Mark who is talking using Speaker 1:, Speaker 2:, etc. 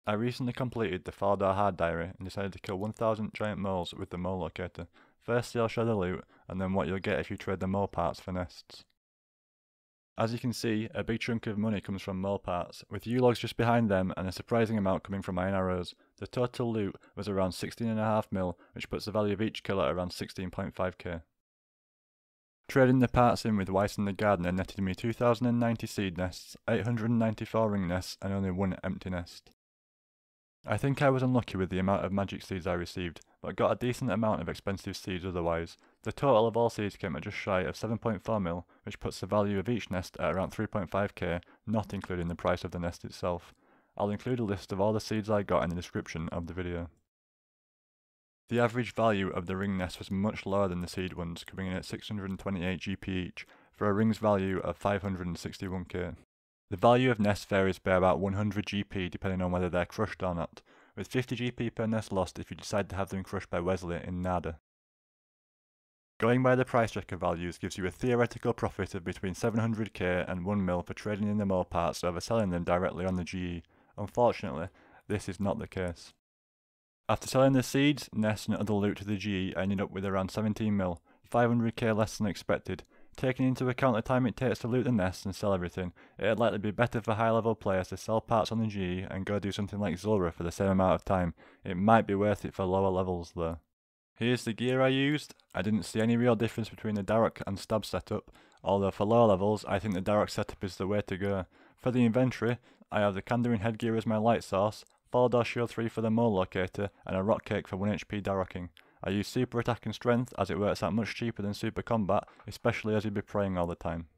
Speaker 1: I recently completed the 4-door hard diary and decided to kill 1000 giant moles with the mole locator. Firstly I'll show the loot, and then what you'll get if you trade the mole parts for nests. As you can see, a big chunk of money comes from mole parts, with U-logs just behind them and a surprising amount coming from iron arrows. The total loot was around 16.5 mil, which puts the value of each kill at around 16.5k. Trading the parts in with Weiss and the Gardener netted me 2090 seed nests, 894 ring nests and only one empty nest. I think I was unlucky with the amount of magic seeds I received, but got a decent amount of expensive seeds otherwise. The total of all seeds came at just shy of 7.4 mil, which puts the value of each nest at around 3.5k, not including the price of the nest itself. I'll include a list of all the seeds I got in the description of the video. The average value of the ring nest was much lower than the seed ones, coming in at 628 GP each, for a ring's value of 561k. The value of nests varies by about 100 GP depending on whether they're crushed or not, with 50 GP per nest lost if you decide to have them crushed by Wesley in Nardah. Going by the price checker values gives you a theoretical profit of between 700k and 1 mil for trading in the mole parts over selling them directly on the GE. Unfortunately, this is not the case. After selling the seeds, nests and other loot to the GE, I ended up with around 17 mil, 500k less than expected. Taking into account the time it takes to loot the nests and sell everything, it'd likely be better for high level players to sell parts on the GE and go do something like Zulrah for the same amount of time. It might be worth it for lower levels though. Here's the gear I used. I didn't see any real difference between the Darok and Stab setup, although for lower levels I think the Darok setup is the way to go. For the inventory, I have the Cadantine headgear as my light source, 4-door shield 3 for the mole locator, and a rock cake for 1 HP Daroking. I use super attack and strength as it works out much cheaper than super combat, especially as you'll be praying all the time.